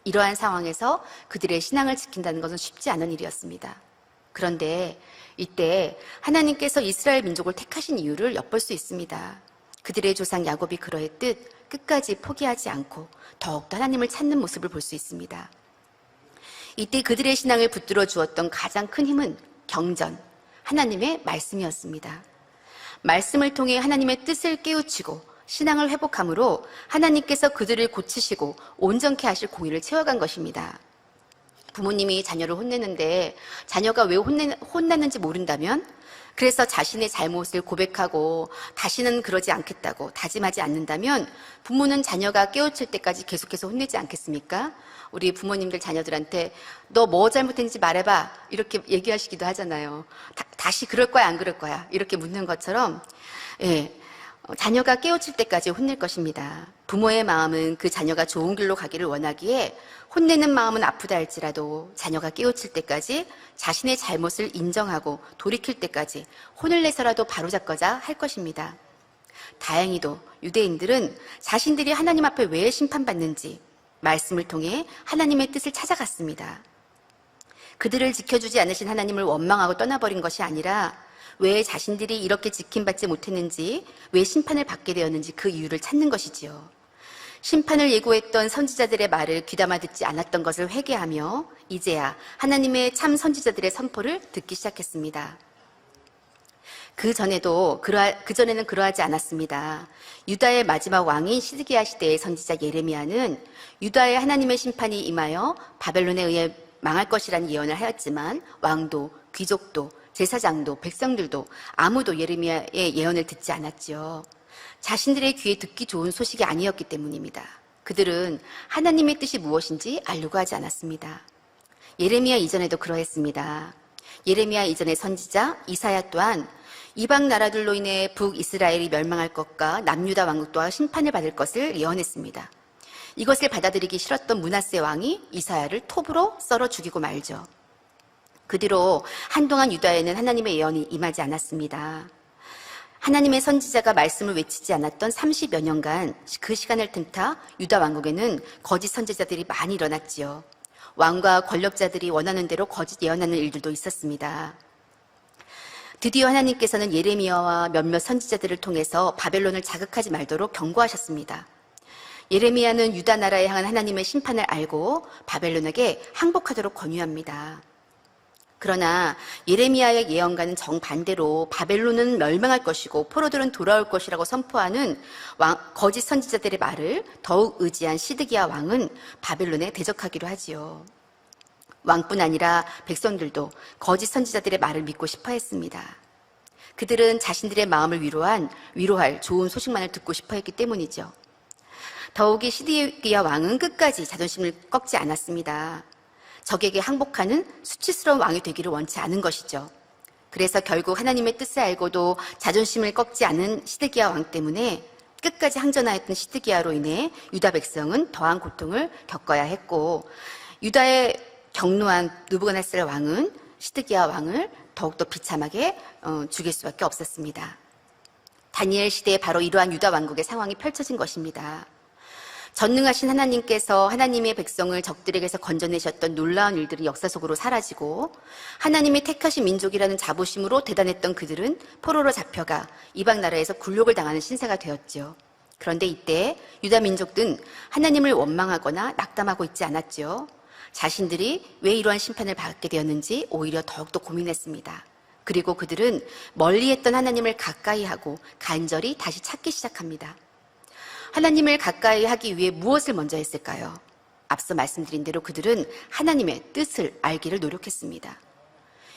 이러한 상황에서 그들의 신앙을 지킨다는 것은 쉽지 않은 일이었습니다. 그런데 이때 하나님께서 이스라엘 민족을 택하신 이유를 엿볼 수 있습니다. 그들의 조상 야곱이 그러했듯 끝까지 포기하지 않고 더욱더 하나님을 찾는 모습을 볼 수 있습니다. 이때 그들의 신앙을 붙들어 주었던 가장 큰 힘은 경전, 하나님의 말씀이었습니다. 말씀을 통해 하나님의 뜻을 깨우치고 신앙을 회복함으로 하나님께서 그들을 고치시고 온전케 하실 공의를 채워간 것입니다. 부모님이 자녀를 혼내는데 자녀가 왜 혼났는지 모른다면 그래서 자신의 잘못을 고백하고 다시는 그러지 않겠다고 다짐하지 않는다면 부모는 자녀가 깨우칠 때까지 계속해서 혼내지 않겠습니까? 우리 부모님들 자녀들한테 너 뭐 잘못했는지 말해봐 이렇게 얘기하시기도 하잖아요. 다시 그럴 거야 안 그럴 거야 이렇게 묻는 것처럼 자녀가 깨우칠 때까지 혼낼 것입니다. 부모의 마음은 그 자녀가 좋은 길로 가기를 원하기에 혼내는 마음은 아프다 할지라도 자녀가 깨우칠 때까지 자신의 잘못을 인정하고 돌이킬 때까지 혼을 내서라도 바로잡고자 할 것입니다. 다행히도 유대인들은 자신들이 하나님 앞에 왜 심판받는지 말씀을 통해 하나님의 뜻을 찾아갔습니다. 그들을 지켜주지 않으신 하나님을 원망하고 떠나버린 것이 아니라 왜 자신들이 이렇게 지킴받지 못했는지, 왜 심판을 받게 되었는지 그 이유를 찾는 것이지요. 심판을 예고했던 선지자들의 말을 귀담아 듣지 않았던 것을 회개하며 이제야 하나님의 참 선지자들의 선포를 듣기 시작했습니다. 그전에는 그러하지 않았습니다. 유다의 마지막 왕인 시드기야 시대의 선지자 예레미야는 유다의 하나님의 심판이 임하여 바벨론에 의해 망할 것이라는 예언을 하였지만 왕도, 귀족도, 제사장도, 백성들도 아무도 예레미야의 예언을 듣지 않았지요. 자신들의 귀에 듣기 좋은 소식이 아니었기 때문입니다. 그들은 하나님의 뜻이 무엇인지 알려고 하지 않았습니다. 예레미야 이전에도 그러했습니다. 예레미야 이전의 선지자 이사야 또한 이방 나라들로 인해 북이스라엘이 멸망할 것과 남유다 왕국 또한 심판을 받을 것을 예언했습니다. 이것을 받아들이기 싫었던 므낫세 왕이 이사야를 톱으로 썰어 죽이고 말죠. 그 뒤로 한동안 유다에는 하나님의 예언이 임하지 않았습니다. 하나님의 선지자가 말씀을 외치지 않았던 30여 년간 그 시간을 틈타 유다 왕국에는 거짓 선지자들이 많이 일어났지요. 왕과 권력자들이 원하는 대로 거짓 예언하는 일들도 있었습니다. 드디어 하나님께서는 예레미야와 몇몇 선지자들을 통해서 바벨론을 자극하지 말도록 경고하셨습니다. 예레미야는 유다 나라에 향한 하나님의 심판을 알고 바벨론에게 항복하도록 권유합니다. 그러나 예레미야의 예언과는 정반대로 바벨론은 멸망할 것이고 포로들은 돌아올 것이라고 선포하는 거짓 선지자들의 말을 더욱 의지한 시드기야 왕은 바벨론에 대적하기로 하지요. 왕뿐 아니라 백성들도 거짓 선지자들의 말을 믿고 싶어 했습니다. 그들은 자신들의 마음을 위로할 좋은 소식만을 듣고 싶어 했기 때문이죠. 더욱이 시드기야 왕은 끝까지 자존심을 꺾지 않았습니다. 적에게 항복하는 수치스러운 왕이 되기를 원치 않은 것이죠. 그래서 결국 하나님의 뜻을 알고도 자존심을 꺾지 않은 시드기야 왕 때문에 끝까지 항전하였던 시드기야로 인해 유다 백성은 더한 고통을 겪어야 했고 유다의 경노한 느부갓네살 왕은 시드기야 왕을 더욱더 비참하게 죽일 수밖에 없었습니다. 다니엘 시대에 바로 이러한 유다 왕국의 상황이 펼쳐진 것입니다. 전능하신 하나님께서 하나님의 백성을 적들에게서 건져내셨던 놀라운 일들이 역사 속으로 사라지고 하나님이 택하신 민족이라는 자부심으로 대단했던 그들은 포로로 잡혀가 이방 나라에서 굴욕을 당하는 신세가 되었죠. 그런데 이때 유다 민족들은 하나님을 원망하거나 낙담하고 있지 않았죠. 자신들이 왜 이러한 심판을 받게 되었는지 오히려 더욱더 고민했습니다. 그리고 그들은 멀리했던 하나님을 가까이 하고 간절히 다시 찾기 시작합니다. 하나님을 가까이 하기 위해 무엇을 먼저 했을까요? 앞서 말씀드린 대로 그들은 하나님의 뜻을 알기를 노력했습니다.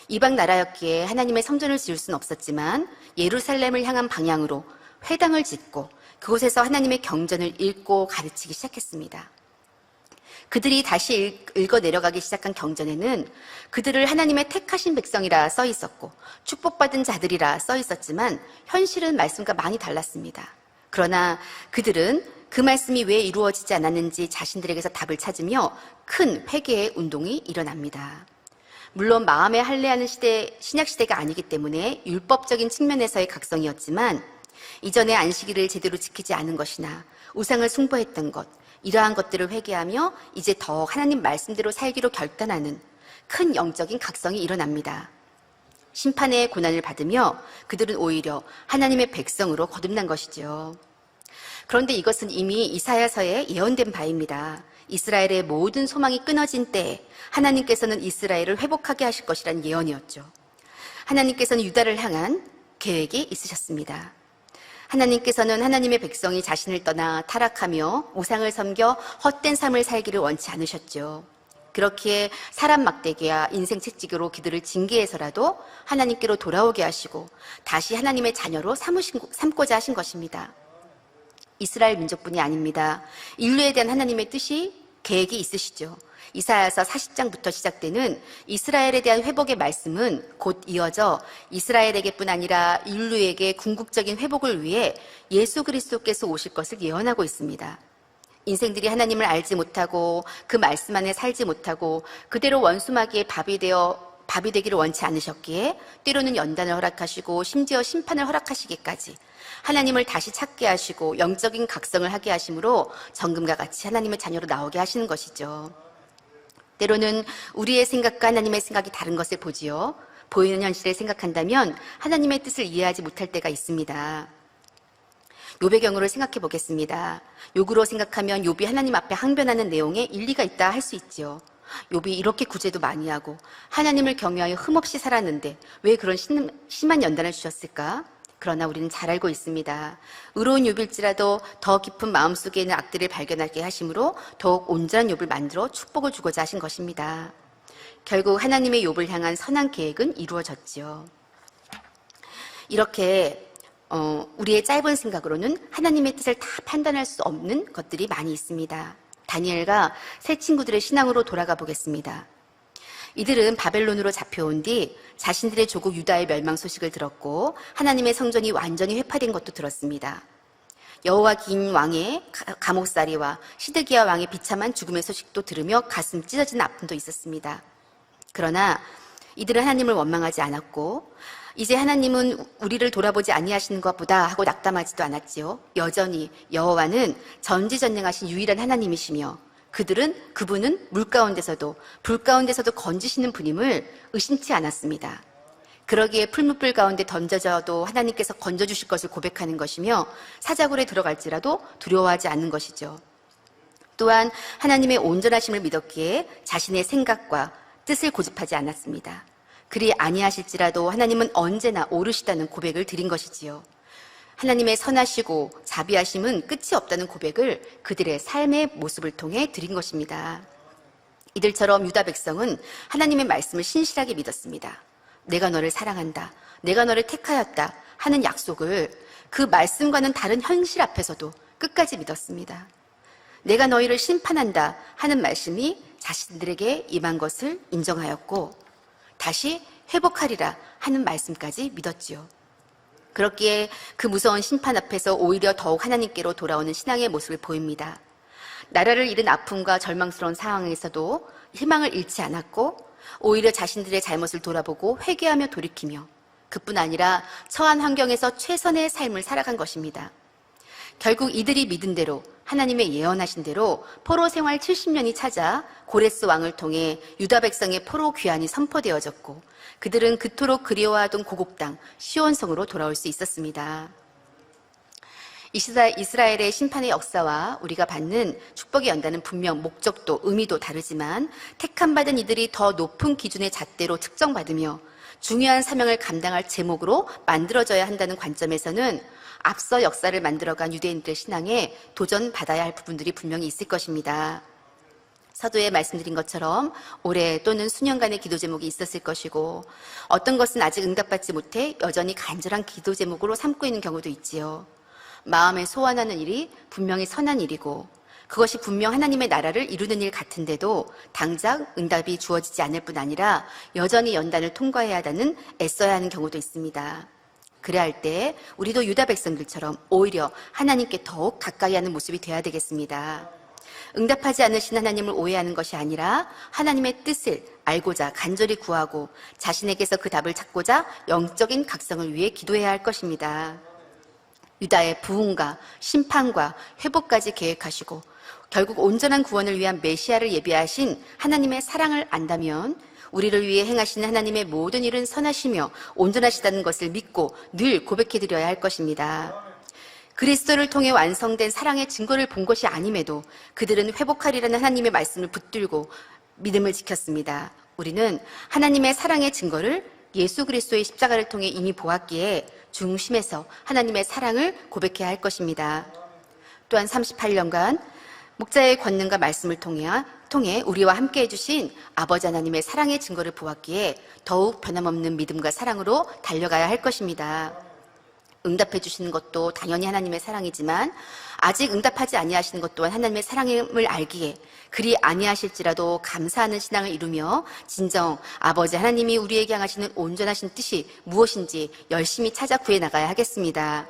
이방 나라였기에 하나님의 성전을 지을 수는 없었지만 예루살렘을 향한 방향으로 회당을 짓고 그곳에서 하나님의 경전을 읽고 가르치기 시작했습니다. 그들이 다시 읽어 내려가기 시작한 경전에는 그들을 하나님의 택하신 백성이라 써 있었고 축복받은 자들이라 써 있었지만 현실은 말씀과 많이 달랐습니다. 그러나 그들은 그 말씀이 왜 이루어지지 않았는지 자신들에게서 답을 찾으며 큰 회개의 운동이 일어납니다. 물론 마음에 할례하는 시대, 신약 시대가 아니기 때문에 율법적인 측면에서의 각성이었지만 이전에 안식일을 제대로 지키지 않은 것이나 우상을 숭배했던 것, 이러한 것들을 회개하며 이제 더 하나님 말씀대로 살기로 결단하는 큰 영적인 각성이 일어납니다. 심판의 고난을 받으며 그들은 오히려 하나님의 백성으로 거듭난 것이죠. 그런데 이것은 이미 이사야서에 예언된 바입니다. 이스라엘의 모든 소망이 끊어진 때에 하나님께서는 이스라엘을 회복하게 하실 것이란 예언이었죠. 하나님께서는 유다를 향한 계획이 있으셨습니다. 하나님께서는 하나님의 백성이 자신을 떠나 타락하며 우상을 섬겨 헛된 삶을 살기를 원치 않으셨죠. 그렇기에 사람 막대기와 인생 채찍으로 그들을 징계해서라도 하나님께로 돌아오게 하시고 다시 하나님의 자녀로 삼고자 하신 것입니다. 이스라엘 민족뿐이 아닙니다. 인류에 대한 하나님의 뜻이 계획이 있으시죠. 이사야서 40장부터 시작되는 이스라엘에 대한 회복의 말씀은 곧 이어져 이스라엘에게뿐 아니라 인류에게 궁극적인 회복을 위해 예수 그리스도께서 오실 것을 예언하고 있습니다. 인생들이 하나님을 알지 못하고 그 말씀 안에 살지 못하고 그대로 원수마귀의 밥이 되기를 원치 않으셨기에 때로는 연단을 허락하시고 심지어 심판을 허락하시기까지 하나님을 다시 찾게 하시고 영적인 각성을 하게 하심으로 정금과 같이 하나님의 자녀로 나오게 하시는 것이죠. 때로는 우리의 생각과 하나님의 생각이 다른 것을 보지요. 보이는 현실을 생각한다면 하나님의 뜻을 이해하지 못할 때가 있습니다. 욥의 경우를 생각해 보겠습니다. 욕으로 생각하면 욥이 하나님 앞에 항변하는 내용에 일리가 있다 할 수 있지요. 욥이 이렇게 구제도 많이 하고 하나님을 경외하여 흠없이 살았는데 왜 그런 심한 연단을 주셨을까? 그러나 우리는 잘 알고 있습니다. 의로운 욥일지라도 더 깊은 마음속에 있는 악들을 발견하게 하심으로 더욱 온전한 욥을 만들어 축복을 주고자 하신 것입니다. 결국 하나님의 욥을 향한 선한 계획은 이루어졌지요. 이렇게 우리의 짧은 생각으로는 하나님의 뜻을 다 판단할 수 없는 것들이 많이 있습니다. 다니엘과 새 친구들의 신앙으로 돌아가 보겠습니다. 이들은 바벨론으로 잡혀온 뒤 자신들의 조국 유다의 멸망 소식을 들었고 하나님의 성전이 완전히 회파된 것도 들었습니다. 여호와긴 왕의 감옥살이와 시드기야 왕의 비참한 죽음의 소식도 들으며 가슴 찢어지는 아픔도 있었습니다. 그러나 이들은 하나님을 원망하지 않았고 이제 하나님은 우리를 돌아보지 아니하시는 것보다 하고 낙담하지도 않았지요. 여전히 여호와는 전지전능하신 유일한 하나님이시며 그분은 물 가운데서도 불 가운데서도 건지시는 분임을 의심치 않았습니다. 그러기에 풀무불 가운데 던져져도 하나님께서 건져주실 것을 고백하는 것이며 사자굴에 들어갈지라도 두려워하지 않는 것이죠. 또한 하나님의 온전하심을 믿었기에 자신의 생각과 뜻을 고집하지 않았습니다. 그리 아니하실지라도 하나님은 언제나 옳으시다는 고백을 드린 것이지요. 하나님의 선하시고 자비하심은 끝이 없다는 고백을 그들의 삶의 모습을 통해 드린 것입니다. 이들처럼 유다 백성은 하나님의 말씀을 신실하게 믿었습니다. 내가 너를 사랑한다, 내가 너를 택하였다 하는 약속을 그 말씀과는 다른 현실 앞에서도 끝까지 믿었습니다. 내가 너희를 심판한다 하는 말씀이 자신들에게 임한 것을 인정하였고 다시 회복하리라 하는 말씀까지 믿었지요. 그렇기에 그 무서운 심판 앞에서 오히려 더욱 하나님께로 돌아오는 신앙의 모습을 보입니다. 나라를 잃은 아픔과 절망스러운 상황에서도 희망을 잃지 않았고 오히려 자신들의 잘못을 돌아보고 회개하며 돌이키며 그뿐 아니라 처한 환경에서 최선의 삶을 살아간 것입니다. 결국 이들이 믿은 대로 하나님의 예언하신 대로 포로 생활 70년이 찾아 고레스 왕을 통해 유다 백성의 포로 귀환이 선포되어졌고 그들은 그토록 그리워하던 고국 땅 시온성으로 돌아올 수 있었습니다. 이스라엘의 심판의 역사와 우리가 받는 축복의 연단은 분명 목적도 의미도 다르지만 택함받은 이들이 더 높은 기준의 잣대로 측정받으며 중요한 사명을 감당할 제목으로 만들어져야 한다는 관점에서는 앞서 역사를 만들어간 유대인들의 신앙에 도전받아야 할 부분들이 분명히 있을 것입니다. 서두에 말씀드린 것처럼 올해 또는 수년간의 기도 제목이 있었을 것이고 어떤 것은 아직 응답받지 못해 여전히 간절한 기도 제목으로 삼고 있는 경우도 있지요. 마음에 소원하는 일이 분명히 선한 일이고 그것이 분명 하나님의 나라를 이루는 일 같은데도 당장 응답이 주어지지 않을 뿐 아니라 여전히 연단을 통과해야 하다는 애써야 하는 경우도 있습니다. 그래야 할 때 우리도 유다 백성들처럼 오히려 하나님께 더욱 가까이 하는 모습이 되어야 되겠습니다. 응답하지 않으신 하나님을 오해하는 것이 아니라 하나님의 뜻을 알고자 간절히 구하고 자신에게서 그 답을 찾고자 영적인 각성을 위해 기도해야 할 것입니다. 유다의 부흥과 심판과 회복까지 계획하시고 결국 온전한 구원을 위한 메시아를 예비하신 하나님의 사랑을 안다면 우리를 위해 행하시는 하나님의 모든 일은 선하시며 온전하시다는 것을 믿고 늘 고백해드려야 할 것입니다. 그리스도를 통해 완성된 사랑의 증거를 본 것이 아님에도 그들은 회복하리라는 하나님의 말씀을 붙들고 믿음을 지켰습니다. 우리는 하나님의 사랑의 증거를 예수 그리스도의 십자가를 통해 이미 보았기에 중심에서 하나님의 사랑을 고백해야 할 것입니다. 또한 38년간 목자의 권능과 말씀을 통해 우리와 함께 해주신 아버지 하나님의 사랑의 증거를 보았기에 더욱 변함없는 믿음과 사랑으로 달려가야 할 것입니다. 응답해 주시는 것도 당연히 하나님의 사랑이지만 아직 응답하지 아니하시는 것 또한 하나님의 사랑임을 알기에 그리 아니하실지라도 감사하는 신앙을 이루며 진정 아버지 하나님이 우리에게 향하시는 온전하신 뜻이 무엇인지 열심히 찾아 구해 나가야 하겠습니다.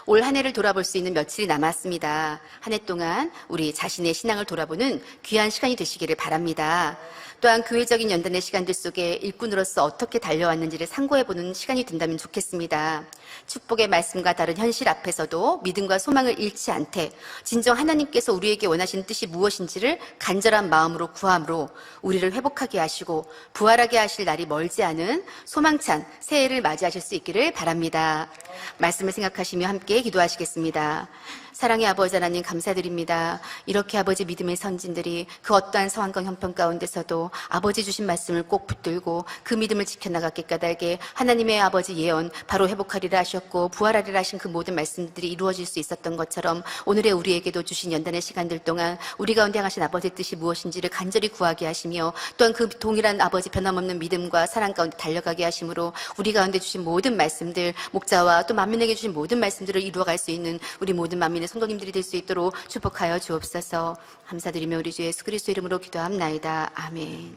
올 한 해를 돌아볼 수 있는 며칠이 남았습니다. 한 해 동안 우리 자신의 신앙을 돌아보는 귀한 시간이 되시기를 바랍니다. 또한 교회적인 연단의 시간들 속에 일꾼으로서 어떻게 달려왔는지를 상고해보는 시간이 된다면 좋겠습니다. 축복의 말씀과 다른 현실 앞에서도 믿음과 소망을 잃지 않되 진정 하나님께서 우리에게 원하시는 뜻이 무엇인지를 간절한 마음으로 구함으로 우리를 회복하게 하시고 부활하게 하실 날이 멀지 않은 소망찬 새해를 맞이하실 수 있기를 바랍니다. 말씀을 생각하시며 함께 기도하시겠습니다. 사랑의 아버지 하나님 감사드립니다. 이렇게 아버지 믿음의 선진들이 그 어떠한 상황과 형편 가운데서도 아버지 주신 말씀을 꼭 붙들고 그 믿음을 지켜나갔게 까닭에 하나님의 아버지 예언 바로 회복하리라 하셨고 부활하리라 하신 그 모든 말씀들이 이루어질 수 있었던 것처럼 오늘의 우리에게도 주신 연단의 시간들 동안 우리 가운데 향하신 아버지의 뜻이 무엇인지를 간절히 구하게 하시며 또한 그 동일한 아버지 변함없는 믿음과 사랑 가운데 달려가게 하심으로 우리 가운데 주신 모든 말씀들 목자와 또 만민에게 주신 모든 말씀들을 이루어갈 수 있는 우리 모든 만민의 성도님들이 될 수 있도록 축복하여 주옵소서. 감사드리며 우리 주 예수 그리스도 이름으로 기도합나이다. 아멘.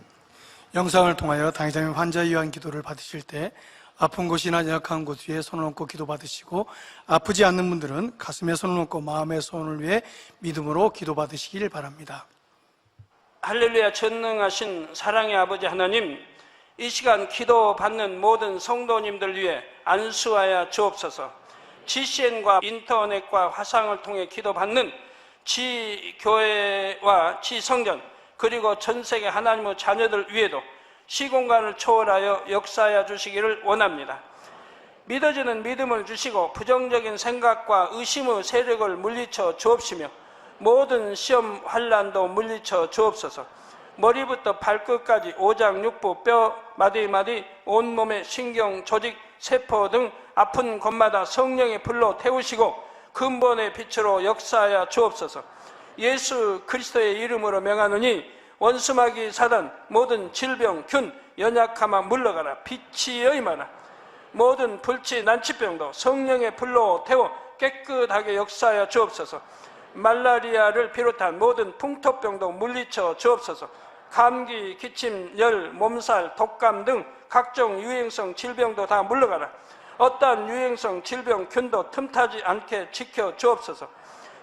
영상을 통하여 당장의 환자에 의한 기도를 받으실 때 아픈 곳이나 연약한 곳 위에 손을 얹고 기도 받으시고 아프지 않는 분들은 가슴에 손을 얹고 마음의 소원을 위해 믿음으로 기도 받으시길 바랍니다. 할렐루야. 전능하신 사랑의 아버지 하나님, 이 시간 기도 받는 모든 성도님들 위해 안수하여 주옵소서. GCN과 인터넷과 화상을 통해 기도받는 지교회와 지성전 그리고 전세계 하나님의 자녀들 위에도 시공간을 초월하여 역사하여 주시기를 원합니다. 믿어지는 믿음을 주시고 부정적인 생각과 의심의 세력을 물리쳐 주옵시며 모든 시험 환난도 물리쳐 주옵소서. 머리부터 발끝까지 오장육부 뼈 마디마디 온몸의 신경 조직 세포 등 아픈 곳마다 성령의 불로 태우시고 근본의 빛으로 역사하여 주옵소서. 예수 그리스도의 이름으로 명하노니 원수마귀 사단 모든 질병 균 연약함아 물러가라. 빛이 여임하라. 모든 불치 난치병도 성령의 불로 태워 깨끗하게 역사하여 주옵소서. 말라리아를 비롯한 모든 풍토병도 물리쳐 주옵소서. 감기, 기침, 열, 몸살, 독감 등 각종 유행성 질병도 다 물러가라. 어떠한 유행성 질병 균도 틈타지 않게 지켜 주옵소서.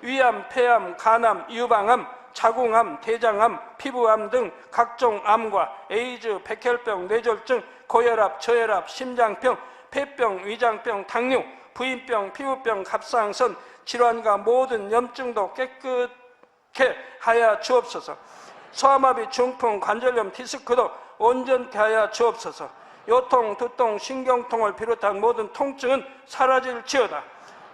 위암, 폐암, 간암, 유방암, 자궁암, 대장암, 피부암 등 각종 암과 에이즈, 백혈병, 뇌졸중, 고혈압, 저혈압, 심장병, 폐병, 위장병, 당뇨, 부인병, 피부병, 갑상선 질환과 모든 염증도 깨끗게 하여 주옵소서. 소아마비, 중풍, 관절염, 디스크도 온전케 하여 주옵소서. 요통, 두통, 신경통을 비롯한 모든 통증은 사라질지어다.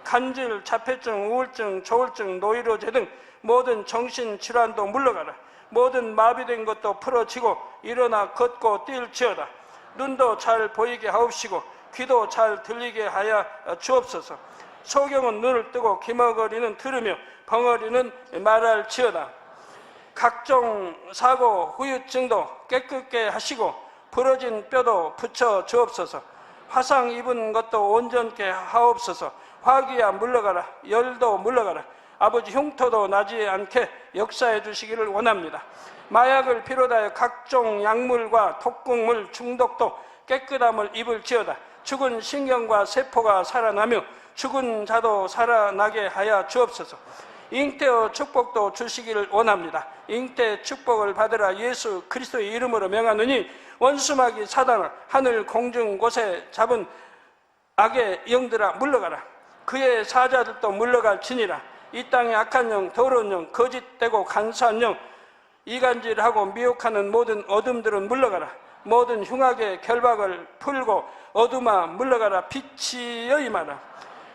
간질, 자폐증, 우울증, 조울증, 노이로제 등 모든 정신질환도 물러가라. 모든 마비된 것도 풀어지고 일어나 걷고 뛸지어다. 눈도 잘 보이게 하옵시고 귀도 잘 들리게 하여 주옵소서. 소경은 눈을 뜨고 기머거리는 들으며 벙어리는 말할지어다. 각종 사고, 후유증도 깨끗게 하시고 부러진 뼈도 붙여 주옵소서. 화상 입은 것도 온전케 하옵소서. 화기야 물러가라. 열도 물러가라. 아버지 흉터도 나지 않게 역사해 주시기를 원합니다. 마약을 비롯하여 각종 약물과 독극물 중독도 깨끗함을 입을지어다. 죽은 신경과 세포가 살아나며 죽은 자도 살아나게 하여 주옵소서. 잉태의 축복도 주시기를 원합니다. 잉태 축복을 받으라. 예수 그리스도의 이름으로 명하느니 원수마귀 사단을 하늘 공중 곳에 잡은 악의 영들아 물러가라. 그의 사자들도 물러갈지니라. 이 땅의 악한 영, 더러운 영, 거짓되고 간사한 영, 이간질하고 미혹하는 모든 어둠들은 물러가라. 모든 흉악의 결박을 풀고 어둠아 물러가라. 빛이여 임하라.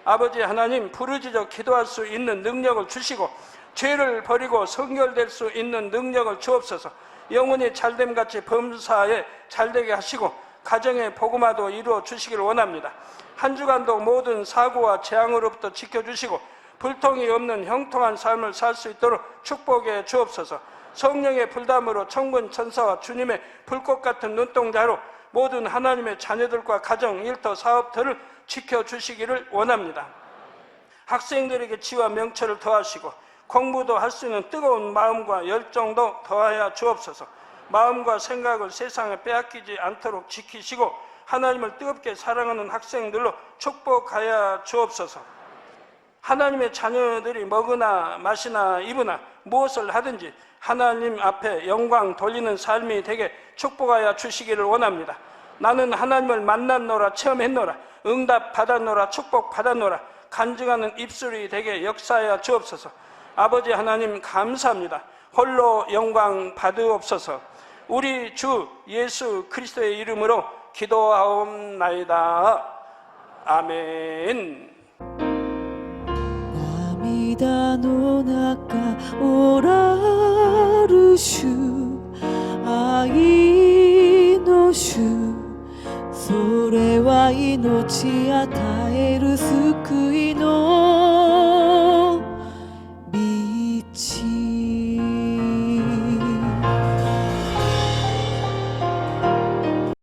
아버지 하나님, 부르짖어 기도할 수 있는 능력을 주시고 죄를 버리고 성결될 수 있는 능력을 주옵소서. 영혼이 잘됨같이 범사에 잘되게 하시고 가정의 복음화도 이루어 주시기를 원합니다. 한 주간도 모든 사고와 재앙으로부터 지켜주시고 불통이 없는 형통한 삶을 살 수 있도록 축복해 주옵소서. 성령의 불담으로 천군 천사와 주님의 불꽃 같은 눈동자로 모든 하나님의 자녀들과 가정, 일터, 사업터를 지켜주시기를 원합니다. 학생들에게 지와 명철을 더하시고 공부도 할 수 있는 뜨거운 마음과 열정도 더하여 주옵소서. 마음과 생각을 세상에 빼앗기지 않도록 지키시고 하나님을 뜨겁게 사랑하는 학생들로 축복하여 주옵소서. 하나님의 자녀들이 먹으나 마시나 입으나 무엇을 하든지 하나님 앞에 영광 돌리는 삶이 되게 축복하여 주시기를 원합니다. 나는 하나님을 만났노라, 체험했노라, 응답 받았노라, 축복 받았노라, 간증하는 입술이 되게 역사하여 주옵소서. 아버지 하나님 감사합니다. 홀로 영광 받으옵소서. 우리 주 예수 그리스도의 이름으로 기도하옵나이다. 아멘. 涙の中おらる主愛の主それは命与える救いの